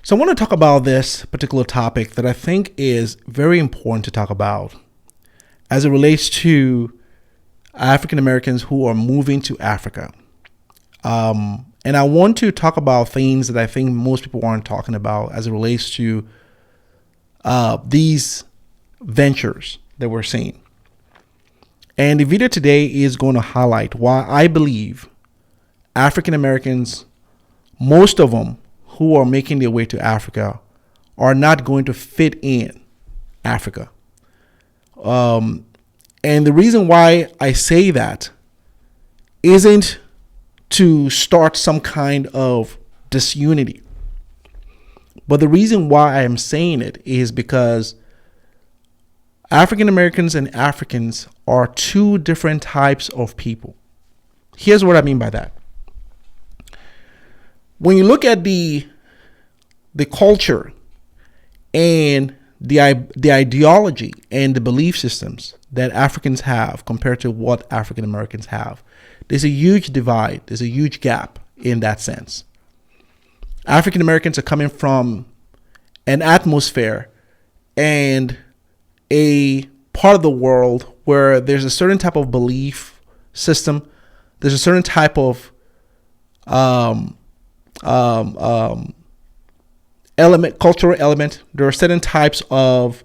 So I want to talk about this particular topic that I think is very important to talk about as it relates to African Americans who are moving to Africa. And I want to talk about things that I think most people aren't talking about as it relates to these ventures that we're seeing. And the video today is going to highlight why I believe African Americans, most of them who are making their way to Africa, are not going to fit in Africa. And the reason why I say that isn't to start some kind of disunity. But the reason why I am saying it is because African Americans and Africans are two different types of people. Here's what I mean by that. When you look at the culture and the ideology and the belief systems that Africans have compared to what African Americans have, there's a huge divide. There's a huge gap in that sense. African Americans are coming from an atmosphere and a part of the world where there's a certain type of belief system. There's a certain type of element, cultural element. There are certain types of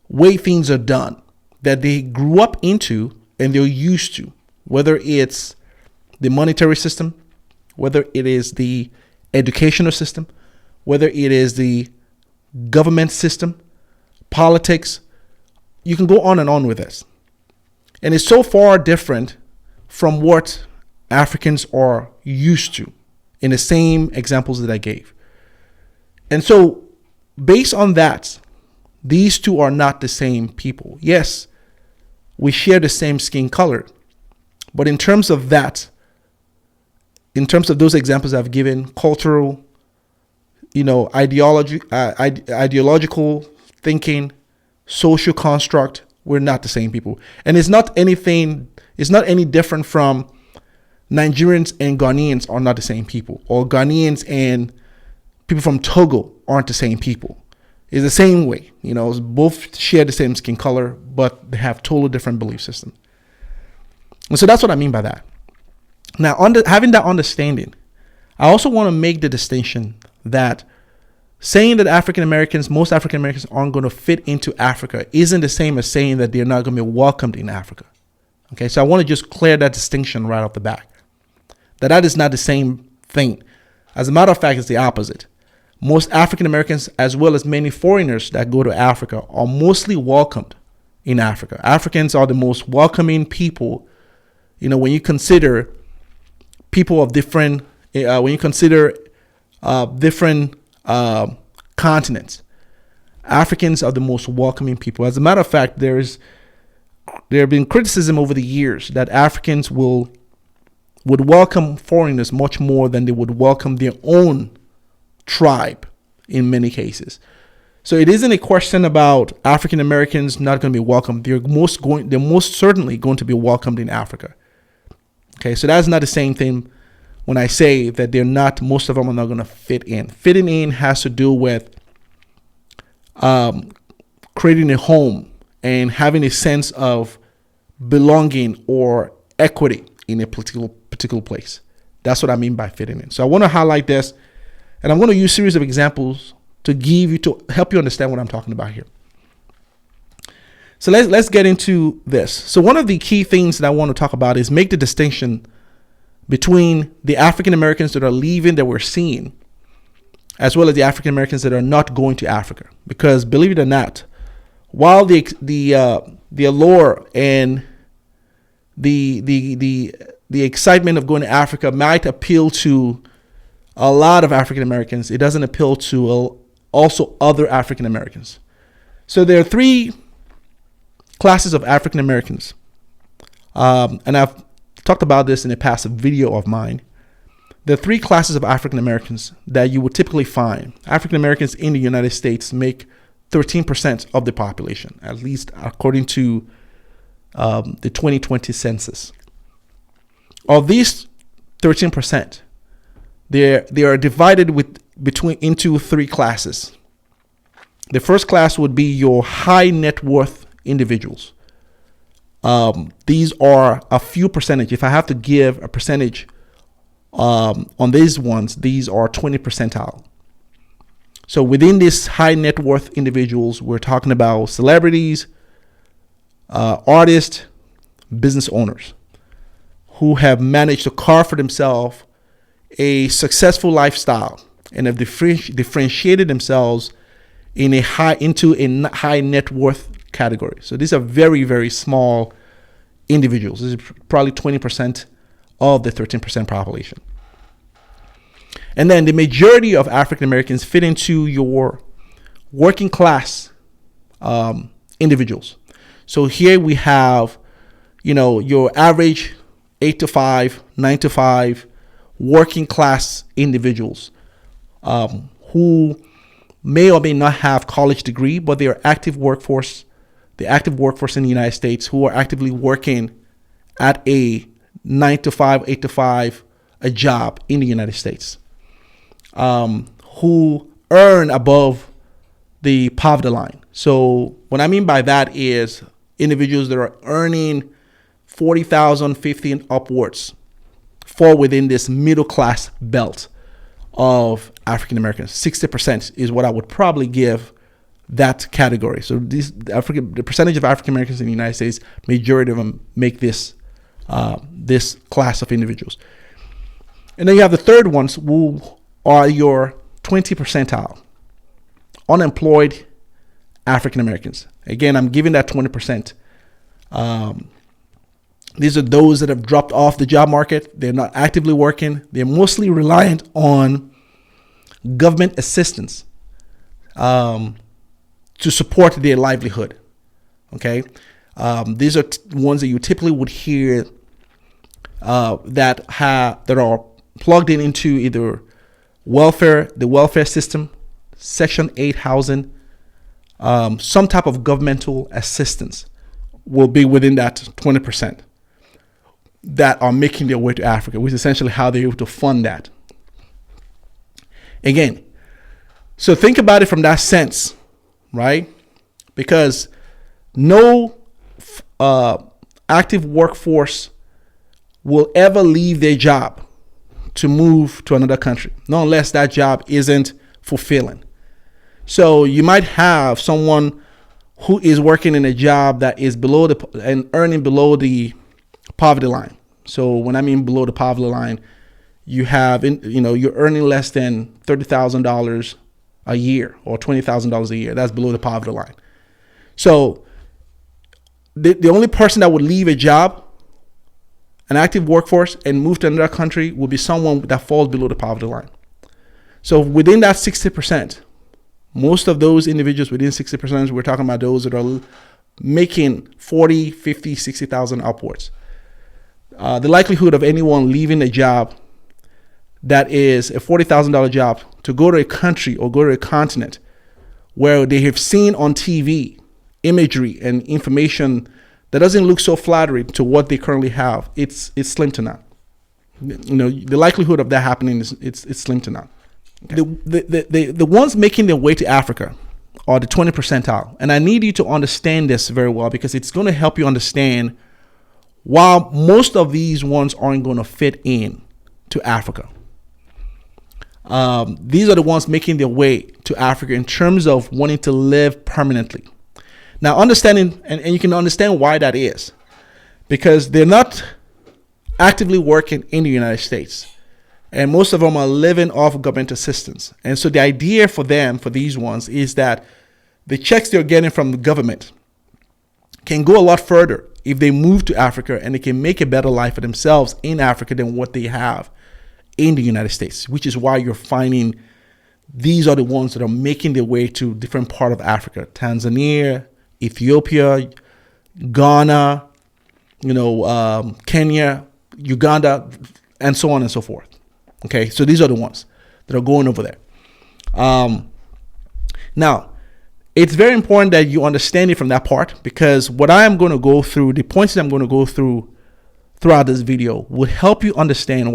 way things are done that they grew up into and they're used to, whether it's the monetary system, whether it is the educational system, whether it is the government system, politics. You can go on with this. And it's so far different from what Africans are used to in the same examples that I gave. And so based on that, these two are not the same people. Yes, we share the same skin color, but in terms of that, in terms of those examples I've given, cultural, ideological thinking, social construct, we're not the same people. And it's not any different from Nigerians and Ghanaians are not the same people, or Ghanaians and people from Togo aren't the same people. It's the same way, both share the same skin color, but they have totally different belief systems. And so that's what I mean by that. Now, having that understanding, I also want to make the distinction that saying that most African Americans aren't going to fit into Africa isn't the same as saying that they're not going to be welcomed in Africa. Okay, so I want to just clear that distinction right off the bat. That is not the same thing. As a matter of fact, it's the opposite. Most African Americans, as well as many foreigners that go to Africa, are mostly welcomed in Africa. Africans are the most welcoming people. When you consider people of different, different continents, Africans are the most welcoming people. As a matter of fact, there have been criticism over the years that Africans would welcome foreigners much more than they would welcome their own tribe in many cases. So it isn't a question about African Americans not going to be welcomed. They're most certainly going to be welcomed in Africa. Okay, so that's not the same thing when I say that most of them are not going to fit in. Fitting in has to do with creating a home and having a sense of belonging or equity in a particular place. That's what I mean by fitting in. So I want to highlight this, and I'm going to use a series of examples to help you understand what I'm talking about here. So let's get into this. So one of the key things that I want to talk about is make the distinction between the African Americans that are leaving that we're seeing, as well as the African Americans that are not going to Africa. Because believe it or not, while the allure and the excitement of going to Africa might appeal to a lot of African Americans, it doesn't appeal to also other African Americans. So there are three classes of African Americans, and I've talked about this in a past video of mine. There are three classes of African Americans that you would typically find. African Americans in the United States make 13% of the population, at least according to the 2020 census. Of these 13%, they are divided into three classes. The first class would be your high net worth individuals. These are a few percentage. If I have to give a percentage on these ones, these are 20 percentile. So within this high net worth individuals, we're talking about celebrities, artists, business owners who have managed to carve for themselves a successful lifestyle and have differentiated themselves into a high net worth category. So these are very, very small individuals. This is probably 20% of the 13% population. And then the majority of African Americans fit into your working class individuals. So here we have, your average 8 to 5, 9 to 5 working class individuals who may or may not have college degree, but they are the active workforce in the United States who are actively working at a 9 to 5, 8 to 5, a job in the United States, who earn above the poverty line. So what I mean by that is individuals that are earning 40,000, 50 and upwards fall within this middle class belt of African Americans. 60% is what I would probably give that category. So the percentage of African Americans in the United States, majority of them make this class of individuals. And then you have the third ones who are your 20 percentile, unemployed African Americans. Again, I'm giving that 20%. These are those that have dropped off the job market. They're not actively working. They're mostly reliant on government assistance to support their livelihood. Okay, these are ones that you typically would hear that are plugged into either the welfare system, Section 8 housing, some type of governmental assistance will be within that 20% that are making their way to Africa, which is essentially how they're able to fund that. Again, so think about it from that sense, right? Because no active workforce will ever leave their job to move to another country, not unless that job isn't fulfilling. So you might have someone who is working in a job that is and earning below the poverty line. So when I mean below the poverty line, you have, you're earning less than $30,000 a year or $20,000 a year. That's below the poverty line. So the only person that would leave a job, an active workforce, and move to another country would be someone that falls below the poverty line. So within that 60%, most of those individuals within 60%, we're talking about those that are making 40, 50, 60,000 upwards. The likelihood of anyone leaving a job that is a $40,000 job to go to a country or go to a continent where they have seen on TV imagery and information that doesn't look so flattering to what they currently have, it's slim to none. The likelihood of that happening is it's slim to none. Okay. The ones making their way to Africa are the 20 percentile. And I need you to understand this very well because it's going to help you understand why most of these ones aren't going to fit in to Africa. These are the ones making their way to Africa in terms of wanting to live permanently. Now, understanding, and you can understand why that is, because they're not actively working in the United States. And most of them are living off government assistance. And so the idea for these ones, is that the checks they're getting from the government can go a lot further if they move to Africa and they can make a better life for themselves in Africa than what they have in the United States, which is why you're finding these are the ones that are making their way to different part of Africa: Tanzania, Ethiopia, Ghana, Kenya, Uganda, and so on and so forth. Okay, so these are the ones that are going over there. Now, it's very important that you understand it from that part, because what I am going to go through, the points that I'm going to go through throughout this video, will help you understand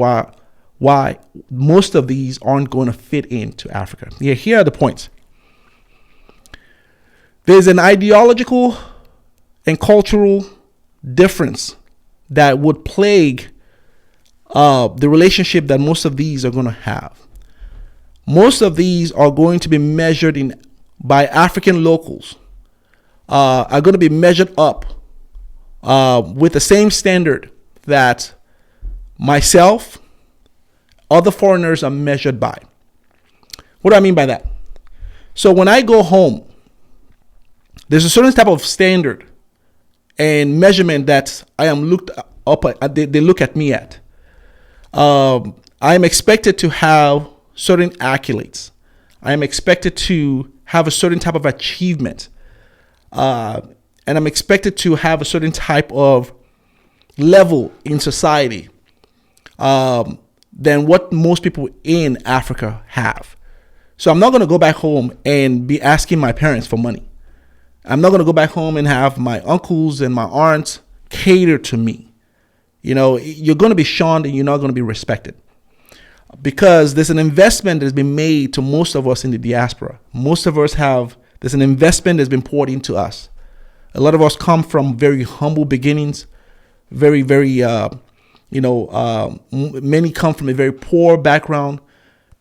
why most of these aren't going to fit into Africa. Yeah, here are the points. There's an ideological and cultural difference that would plague the relationship that most of these are going to have. Most of these are going to be measured by African locals, are going to be measured up with the same standard that myself, other foreigners are measured by. What do I mean by that? So when I go home, there's a certain type of standard and measurement that I am looked up at, they look at me at. I am expected to have certain accolades. I am expected to have a certain type of achievement. And I'm expected to have a certain type of level in society than what most people in Africa have. So I'm not going to go back home and be asking my parents for money. I'm not going to go back home and have my uncles and my aunts cater to me. You're going to be shunned and you're not going to be respected. Because there's an investment that's been made to most of us in the diaspora. There's an investment that's been poured into us. A lot of us come from very humble beginnings, very, very, many come from a very poor background,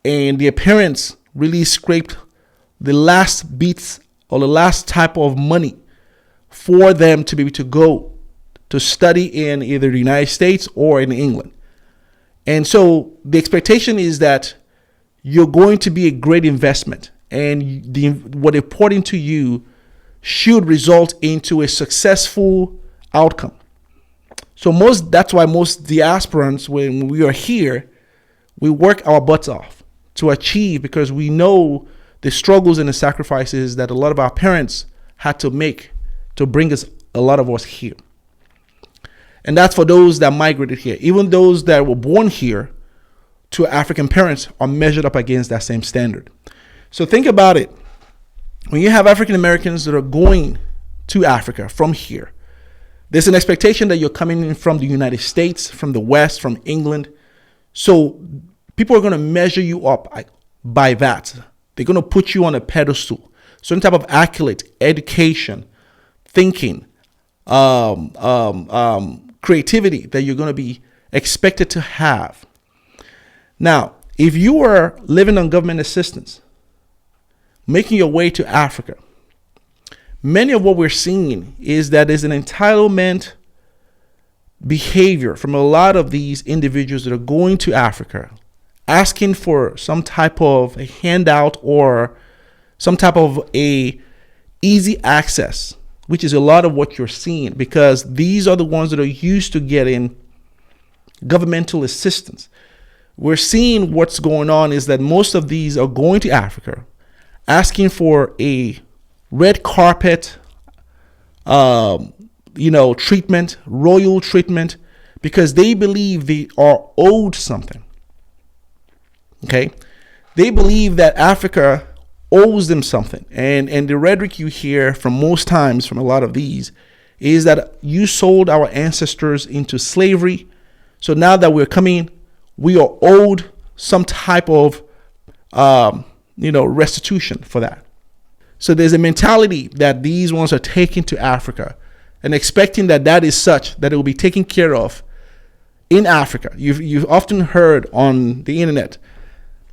and their parents really scraped the last bits or the last type of money for them to be able to go to study in either the United States or in England. And so the expectation is that you're going to be a great investment, and what they poured into you should result into a successful outcome. So that's why most diasporans, when we are here, we work our butts off to achieve, because we know the struggles and the sacrifices that a lot of our parents had to make to bring a lot of us here. And that's for those that migrated here. Even those that were born here to African parents are measured up against that same standard. So think about it. When you have African Americans that are going to Africa from here, there's an expectation that you're coming in from the United States, from the West, from England. So people are going to measure you up by that. They're going to put you on a pedestal. Certain type of accolade, education, thinking, creativity that you're going to be expected to have. Now, if you are living on government assistance, making your way to Africa, many of what we're seeing is that there's an entitlement behavior from a lot of these individuals that are going to Africa, asking for some type of a handout or some type of a easy access, which is a lot of what you're seeing, because these are the ones that are used to getting governmental assistance. We're seeing what's going on is that most of these are going to Africa, asking for a red carpet, treatment, royal treatment, because they believe they are owed something. Okay, they believe that Africa owes them something, and the rhetoric you hear from most times from a lot of these is that you sold our ancestors into slavery, so now that we're coming, we are owed some type of restitution for that. So there's a mentality that these ones are taking to Africa and expecting that is such that it will be taken care of in Africa. You've often heard on the internet,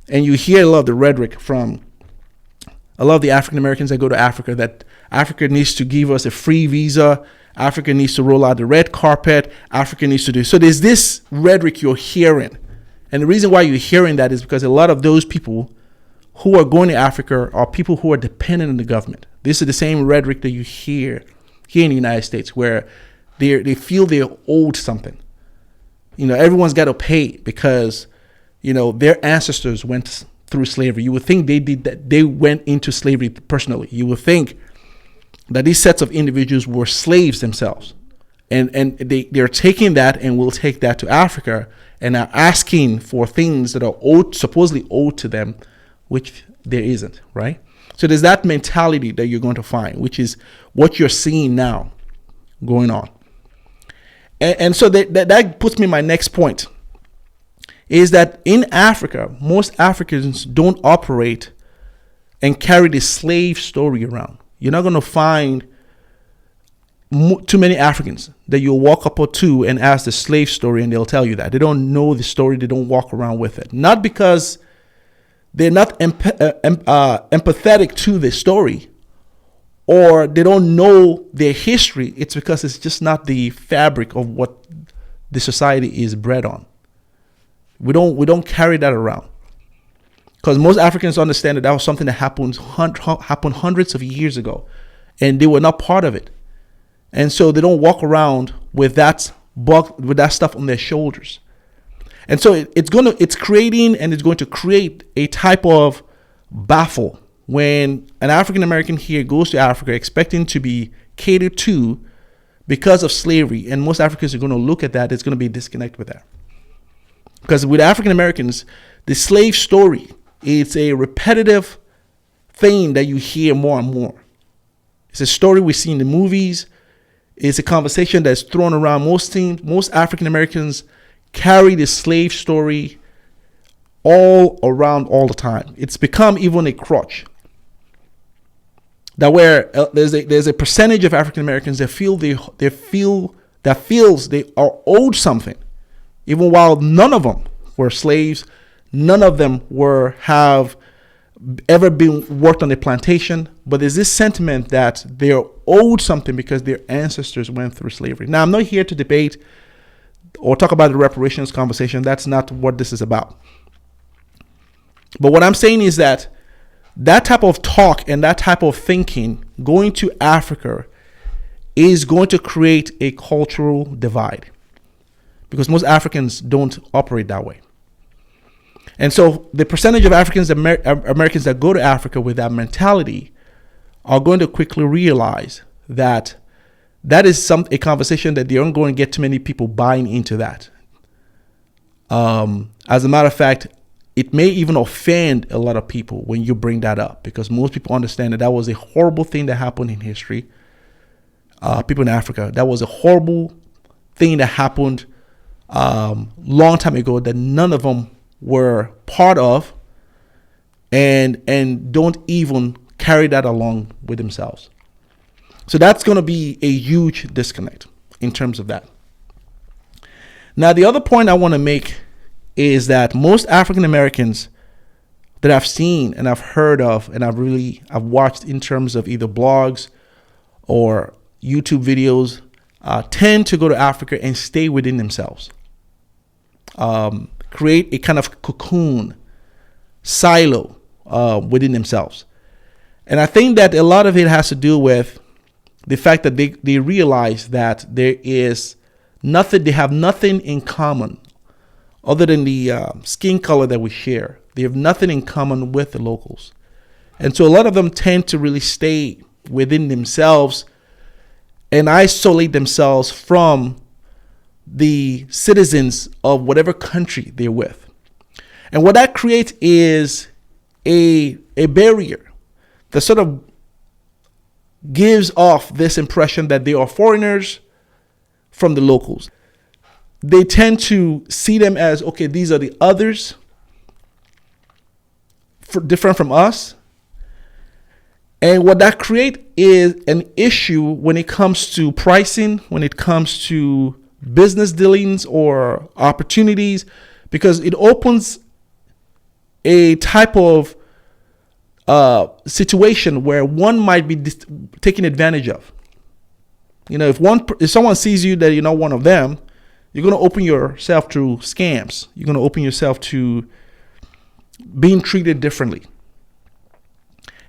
and you hear a lot of the rhetoric from a lot of the African Americans that go to Africa, that Africa needs to give us a free visa, Africa needs to roll out the red carpet, Africa needs to do. So there's this rhetoric you're hearing. And the reason why you're hearing that is because a lot of those people who are going to Africa are people who are dependent on the government. This is the same rhetoric that you hear here in the United States, where they feel they're owed something. Everyone's got to pay because, their ancestors went through slavery. You would think they did that. They went into slavery personally. You would think that these sets of individuals were slaves themselves. And they're taking that and will take that to Africa and are asking for things that are supposedly owed to them, which there isn't, right? So there's that mentality that you're going to find, which is what you're seeing now going on. And so that puts me in my next point, is that in Africa, most Africans don't operate and carry the slave story around. You're not going to find too many Africans that you'll walk up to and ask the slave story, and they'll tell you that. They don't know the story. They don't walk around with it. Not because they're not empathetic to the story, or they don't know their history. It's because it's just not the fabric of what the society is bred on. We don't carry that around, because most Africans understand that was something that happened hundreds of years ago, and they were not part of it, and so they don't walk around with that stuff on their shoulders. And so it's creating and it's going to create a type of baffle when an African American here goes to Africa expecting to be catered to because of slavery, and most Africans are going to look at that. It's going to be a disconnect with that, because with African Americans, the slave story, it's a repetitive thing that you hear more and more. It's a story we see in the movies. It's a conversation that's thrown around. Most African Americans carry the slave story all around all the time. It's become even a crutch. That where there's a percentage of African Americans that feels they are owed something, even while none of them were slaves, none of them have ever been worked on a plantation. But there's this sentiment that they are owed something because their ancestors went through slavery. Now, I'm not here to debate or talk about the reparations conversation. That's not what this is about. But what I'm saying is that type of talk and that type of thinking going to Africa is going to create a cultural divide, because most Africans don't operate that way. And so the percentage of Africans Americans that go to Africa with that mentality are going to quickly realize that is a conversation that they aren't going to get too many people buying into that. As a matter of fact, it may even offend a lot of people when you bring that up, because most people understand that was a horrible thing that happened in history. People in Africa, that was a horrible thing that happened long time ago that none of them were part of, and don't even carry that along with themselves. So that's going to be a huge disconnect in terms of that. Now, the other point I want to make is that most African Americans that I've seen and I've heard of and I've watched in terms of either blogs or YouTube videos tend to go to Africa and stay within themselves. Create a kind of cocoon, silo within themselves. And I think that a lot of it has to do with the fact that they realize that they have nothing in common other than the skin color that we share. They have nothing in common with the locals. And so a lot of them tend to really stay within themselves and isolate themselves from the citizens of whatever country they're with. And what that creates is a barrier that sort of gives off this impression that they are foreigners from the locals. They tend to see them as, okay, these are the others, different from us. And what that creates is an issue when it comes to pricing, when it comes to business dealings or opportunities, because it opens a type of situation where one might be taken advantage of. You know, if someone sees you that you're not one of them, you're going to open yourself to scams. You're going to open yourself to being treated differently.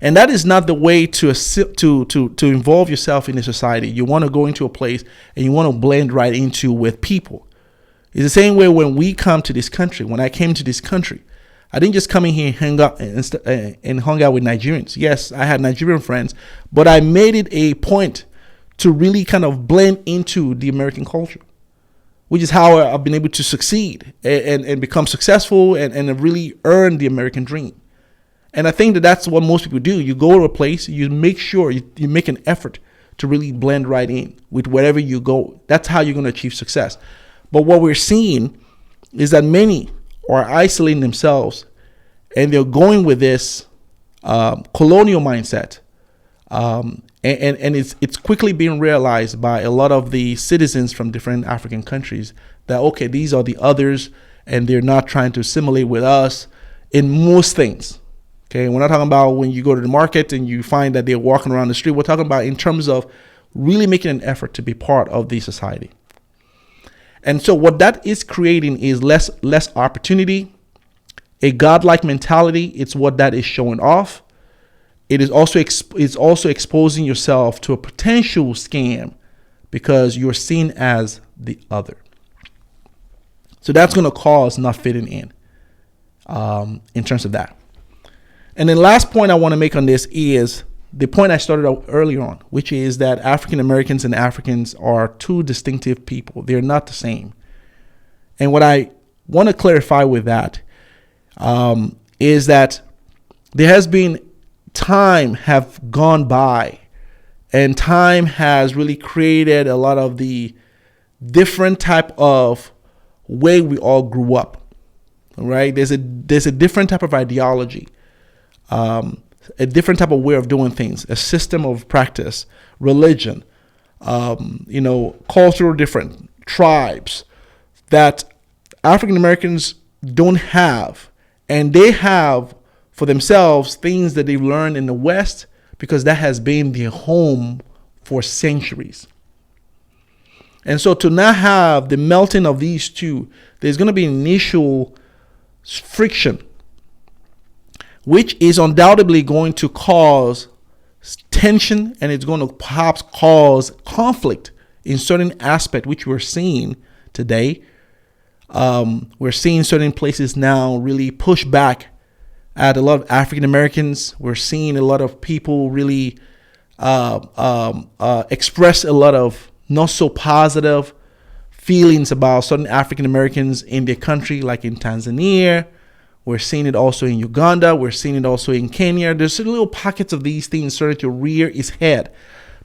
And that is not the way to involve yourself in a society. You want to go into a place and you want to blend right into with people. It's the same way when we come to this country. When I came to this country, I didn't just come in here and hang out and hung out with Nigerians. Yes, I had Nigerian friends, but I made it a point to really kind of blend into the American culture, which is how I've been able to succeed and become successful and really earn the American dream. And I think that that's what most people do. You go to a place, you make sure you make an effort to really blend right in with wherever you go. That's how you're going to achieve success. But what we're seeing is that many are isolating themselves, and they're going with this colonial mindset. And it's quickly being realized by a lot of the citizens from different African countries that, okay, these are the others, and they're not trying to assimilate with us in most things. Okay, we're not talking about when you go to the market and you find that they're walking around the street. We're talking about in terms of really making an effort to be part of the society. And so what that is creating is less opportunity, a godlike mentality. It's what that is showing off. It is also exposing yourself to a potential scam because you're seen as the other. So that's going to cause not fitting in terms of that. And then last point I want to make on this is the point I started out earlier on, which is that African Americans and Africans are two distinctive people. They're not the same. And what I want to clarify with that is that there has been time have gone by, and time has really created a lot of the different type of way we all grew up. Right? There's a different type of ideology. A different type of way of doing things, a system of practice, religion, cultural different tribes that African Americans don't have. And they have for themselves things that they've learned in the West because that has been their home for centuries. And so to not have the melting of these two, there's going to be initial friction, which is undoubtedly going to cause tension, and it's going to perhaps cause conflict in certain aspect, which we're seeing today. We're seeing certain places now really push back at a lot of African Americans. We're seeing a lot of people really express a lot of not so positive feelings about certain African Americans in their country, like in Tanzania. We're seeing it also in Uganda. We're seeing it also in Kenya. There's little pockets of these things starting to rear its head,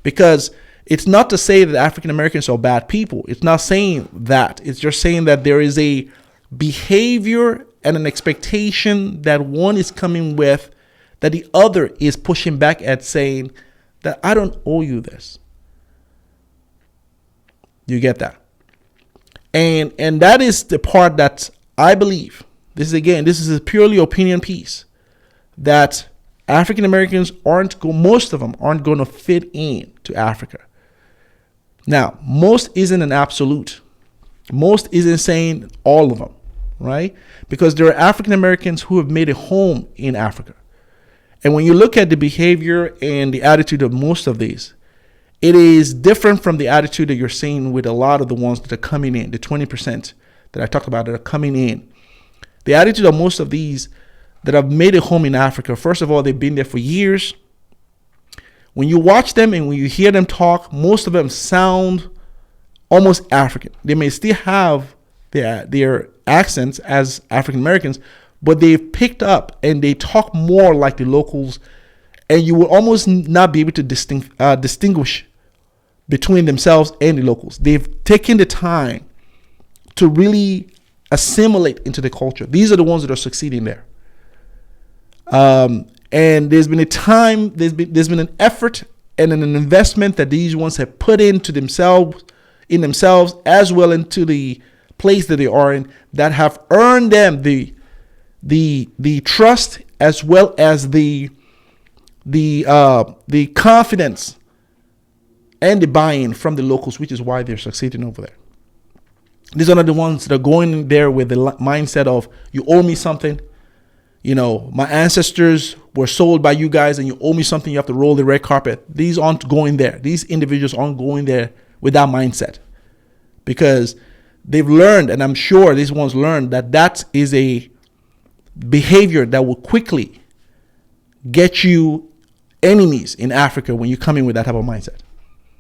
because it's not to say that African Americans are bad people. It's not saying that. It's just saying that there is a behavior and an expectation that one is coming with that the other is pushing back at, saying that I don't owe you this. You get that? And that is the part that I believe. This is a purely opinion piece, that African Americans most of them aren't going to fit in to Africa. Now, most isn't an absolute. Most isn't saying all of them, right? Because there are African Americans who have made a home in Africa. And when you look at the behavior and the attitude of most of these, it is different from the attitude that you're seeing with a lot of the ones that are coming in, the 20% that I talked about that are coming in. The attitude of most of these that have made a home in Africa, first of all, they've been there for years. When you watch them and when you hear them talk, most of them sound almost African. They may still have their accents as African Americans, but they've picked up and they talk more like the locals, and you will almost not be able to distinguish between themselves and the locals. They've taken the time to really assimilate into the culture. These are the ones that are succeeding there. And there's been an effort and an investment that these ones have put into themselves, as well into the place that they are in, that have earned them the trust as well as the confidence and the buy-in from the locals, which is why they're succeeding over there. These are not the ones that are going there with the mindset of, you owe me something. My ancestors were sold by you guys and you owe me something. You have to roll the red carpet. These aren't going there. These individuals aren't going there with that mindset, because they've learned, and I'm sure these ones learned, that is a behavior that will quickly get you enemies in Africa when you come in with that type of mindset.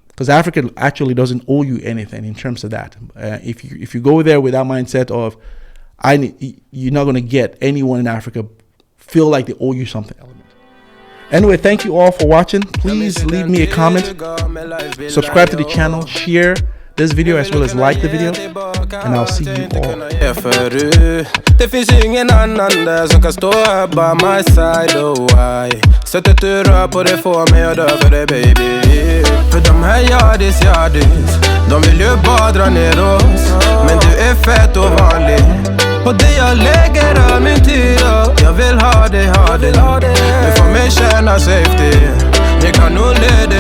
Because Africa actually doesn't owe you anything in terms of that. If you go there with that mindset of, you're not going to get anyone in Africa feel like they owe you something. Anyway, thank you all for watching. Please leave me a comment, subscribe to the channel, share this video as well as like the video. and I'll see you all. Det finns ingen annan där som kan stå här by my side, oh why. Sättet du rör på det får mig att dö för det baby. För de här yardis, de vill ju bara dra ner oss. Men du är fett och vanlig. Och det jag lägger av min tid, jag vill ha det. Du får mig känna safety. Jag kan nog leda